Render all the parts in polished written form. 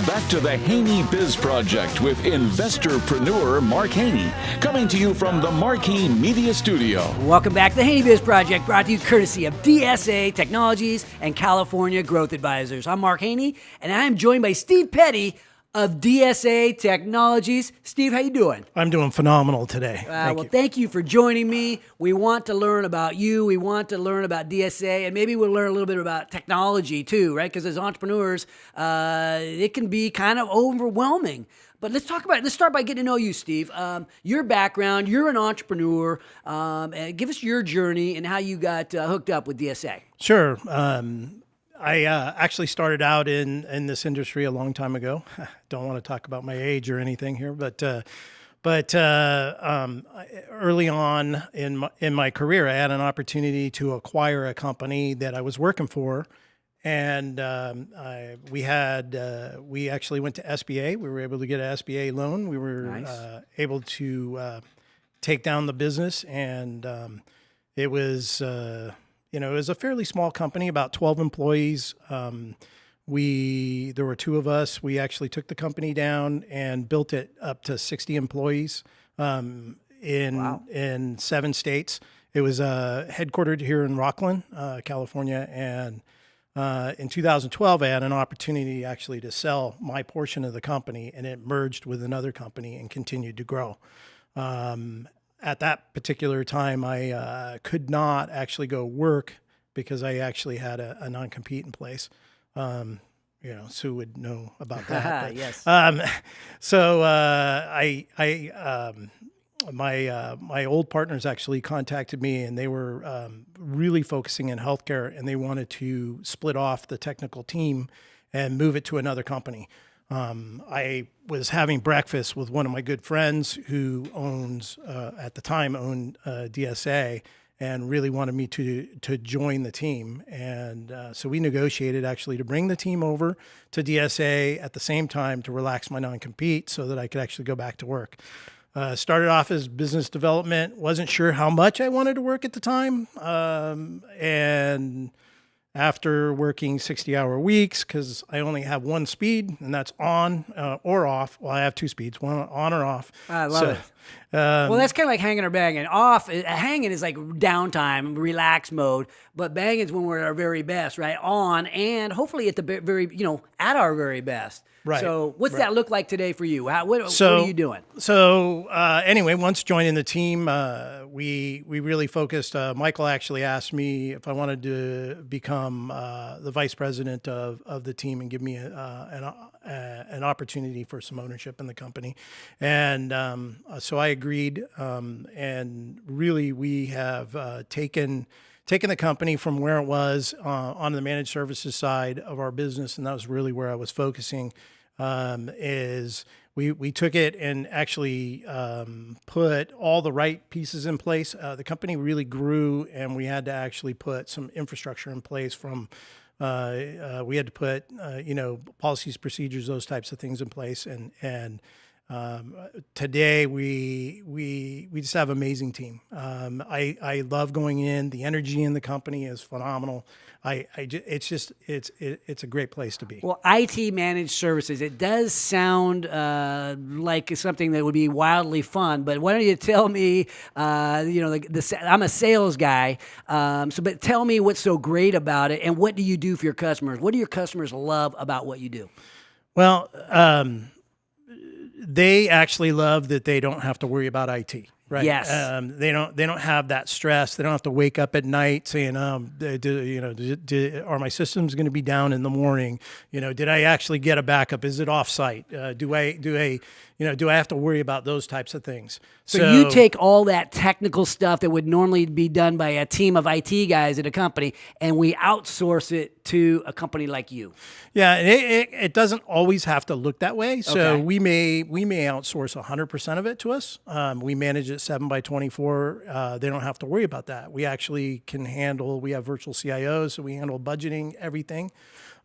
Welcome back to the HaneyBiz Project with investorpreneur Mark Haney, coming to you from the Marquee Media Studio. Welcome back to the HaneyBiz Project, brought to you courtesy of DSA Technologies and California Growth Advisors. I'm Mark Haney, and I'm joined by Steve Petty of DSA Technologies. Steve, how you doing? I'm doing phenomenal today. Thank you for joining me. We want to learn about you. We want to learn about DSA, and maybe we'll learn a little bit about technology too, right? Because as entrepreneurs, it can be kind of overwhelming. But let's start by getting to know you, Steve. Your background, you're an entrepreneur. And give us your journey and how you got hooked up with DSA. Sure. I actually started out in this industry a long time ago. Don't want to talk about my age or anything here, but early on in my career, I had an opportunity to acquire a company that I was working for, and we actually went to SBA. We were able to get an SBA loan. We were able to take down the business, and it was. It was a fairly small company, about 12 employees. There were two of us. We actually took the company down and built it up to 60 employees in 7 states. It was headquartered here in Rockland, California. And in 2012, I had an opportunity actually to sell my portion of the company, and it merged with another company and continued to grow. At that particular time, I could not actually go work because I actually had a non-compete in place. Sue would know about that. But, yes. My old partners actually contacted me, and they were really focusing in healthcare, and they wanted to split off the technical team and move it to another company. I was having breakfast with one of my good friends who at the time owned DSA, and really wanted me to join the team. And so we negotiated actually to bring the team over to DSA at the same time to relax my non-compete so that I could actually go back to work. Started off as business development, wasn't sure how much I wanted to work at the time. And after working 60-hour weeks, because I only have one speed, and that's on or off. Well, I have 2 speeds, one on or off. I love it. Well, that's kind of like hanging or banging. Hanging is like downtime, relax mode, but banging is when we're at our very best, right? On and hopefully at the at our very best. Right. So what's that look like today for you? What are you doing? So anyway, once joining the team, we really focused. Michael actually asked me if I wanted to become the vice president of the team and give me an opportunity for some ownership in the company. And so I agreed. And really, we have taken the company from where it was on the managed services side of our business, and that was really where I was focusing. Is we took it and actually put all the right pieces in place. The company really grew, and we had to actually put some infrastructure in place. We had to put policies, procedures, those types of things in place, and today we just have an amazing team. I love going in. The energy in the company is phenomenal. It's a great place to be. Well, IT managed services, it does sound like something that would be wildly fun, but why don't you tell me, I'm a sales guy, but tell me what's so great about it, and what do you do for your customers? What do your customers love about what you do? Well, they actually love that they don't have to worry about IT. Right. Yes. They don't have that stress. They don't have to wake up at night saying, are my systems going to be down in the morning? Did I actually get a backup? Is it offsite? Do I have to worry about those types of things? So you take all that technical stuff that would normally be done by a team of IT guys at a company, and we outsource it to a company like you. Yeah, it doesn't always have to look that way. So Okay. we may outsource 100% of it to us. We manage it 7x24. They don't have to worry about that. We actually can handle. We have virtual CIOs, so we handle budgeting, everything.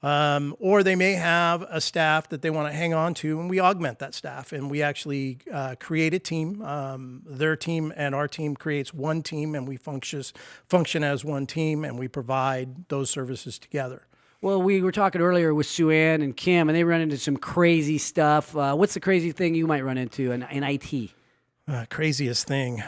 Or they may have a staff that they want to hang on to, and we augment that staff, and we actually create a team. Their team and our team creates one team, and we function as one team, and we provide those services together. Well, we were talking earlier with Sue Ann and Kim, and they run into some crazy stuff. What's the crazy thing you might run into in IT? Craziest thing.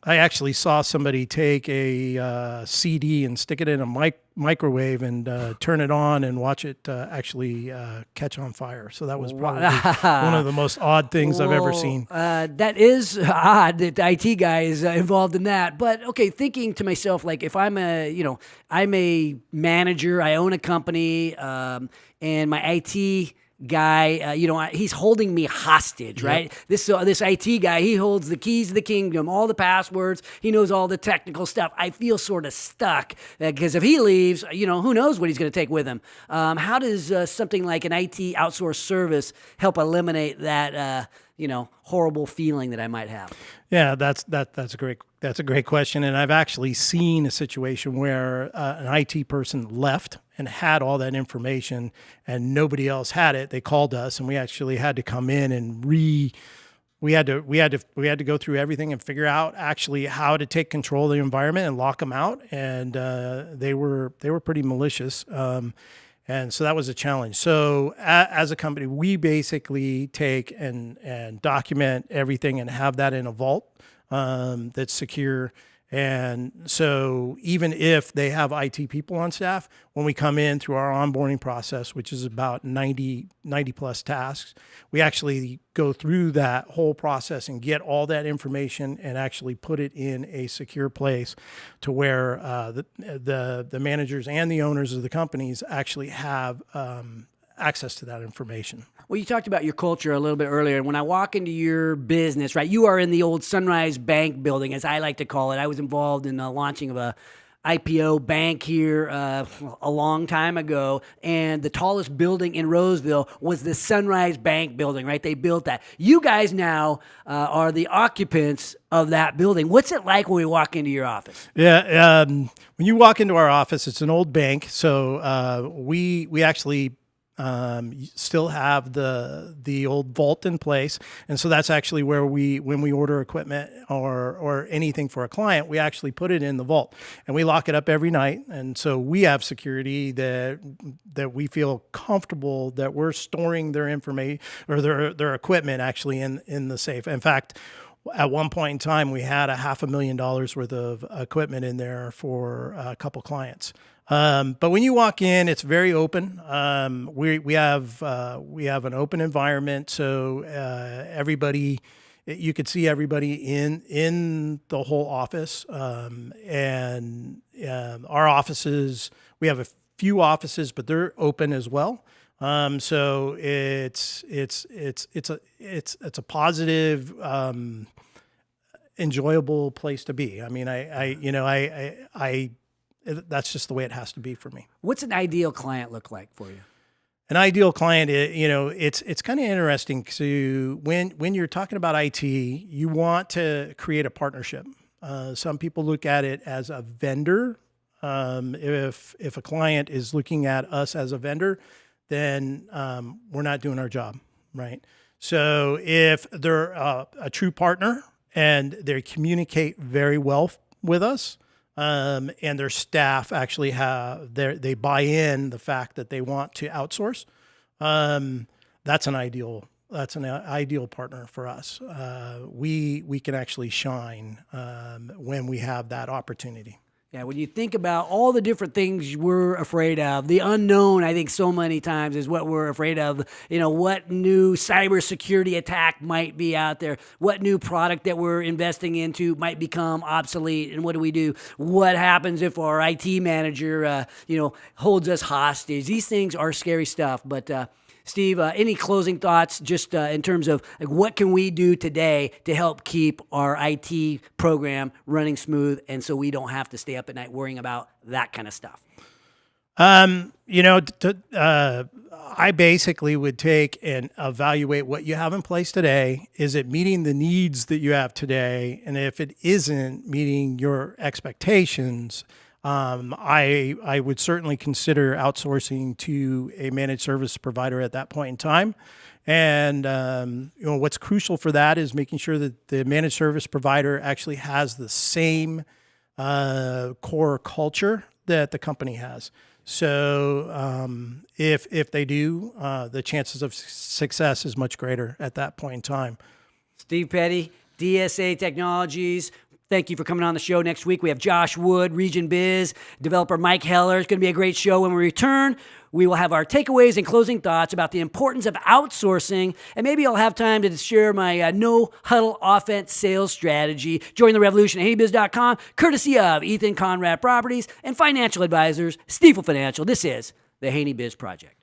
I actually saw somebody take a CD and stick it in a microwave and turn it on and watch it actually catch on fire. So that was probably one of the most odd things I've ever seen. That is odd that the IT guy is involved in that. But okay, thinking to myself, like if I'm a manager, I own a company, and my IT guy, he's holding me hostage, right? Yep. This IT guy, he holds the keys to the kingdom, all the passwords, he knows all the technical stuff. I feel sort of stuck because if he leaves, who knows what he's going to take with him. How does something like an IT outsourced service help eliminate that, horrible feeling that I might have? Yeah, that's a great question. And I've actually seen a situation where an IT person left and had all that information and nobody else had it. They called us and we actually had to come in and we had to go through everything and figure out actually how to take control of the environment and lock them out. And they were pretty malicious. And so that was a challenge. So as a company, we basically take and document everything and have that in a vault that's secure. And so even if they have IT people on staff, when we come in through our onboarding process, which is about 90 plus tasks, we actually go through that whole process and get all that information and actually put it in a secure place to where the managers and the owners of the companies actually have access to that information. Well, you talked about your culture a little bit earlier. When I walk into your business, right, you are in the old Sunrise Bank building, as I like to call it. I was involved in the launching of a IPO bank here a long time ago, and the tallest building in Roseville was the Sunrise Bank building, right? They built that. You guys now are the occupants of that building. What's it like when we walk into your office? Yeah, when you walk into our office, it's an old bank, so we actually still have the old vault in place. And so that's actually where when we order equipment or anything for a client, we actually put it in the vault and we lock it up every night. And so we have security that we feel comfortable that we're storing their information or their equipment actually in the safe. In fact, at one point in time, we had $500,000 worth of equipment in there for a couple clients. But when you walk in, it's very open. We have an open environment, so everybody, you could see everybody in the whole office. And our offices, we have a few offices, but they're open as well. So it's a positive, enjoyable place to be. I mean, I that's just the way it has to be for me. What's an ideal client look like for you? An ideal client, it's kind of interesting. So when you're talking about IT, you want to create a partnership. Some people look at it as a vendor. If a client is looking at us as a vendor, then we're not doing our job, right? So if they're a true partner and they communicate very well with us, and their staff actually they buy in the fact that they want to outsource, that's an ideal partner for us. We can actually shine when we have that opportunity. Yeah, when you think about all the different things we're afraid of, the unknown, I think so many times is what we're afraid of. What new cybersecurity attack might be out there? What new product that we're investing into might become obsolete? And what do? What happens if our IT manager, holds us hostage? These things are scary stuff, but Steve, any closing thoughts just in terms of what can we do today to help keep our IT program running smooth and so we don't have to stay up at night worrying about that kind of stuff? I basically would take and evaluate what you have in place today. Is it meeting the needs that you have today? And if it isn't meeting your expectations, I would certainly consider outsourcing to a managed service provider at that point in time. And what's crucial for that is making sure that the managed service provider actually has the same core culture that the company has. So if they do, the chances of success is much greater at that point in time. Steve Petty, DSA Technologies. Thank you for coming on the show. Next week, we have Josh Wood, Region Biz, developer Mike Heller. It's going to be a great show. When we return, we will have our takeaways and closing thoughts about the importance of outsourcing, and maybe I'll have time to share my no-huddle offense sales strategy. Join the revolution at HaneyBiz.com, courtesy of Ethan Conrad Properties and financial advisors, Stifel Financial. This is the HaneyBiz Project.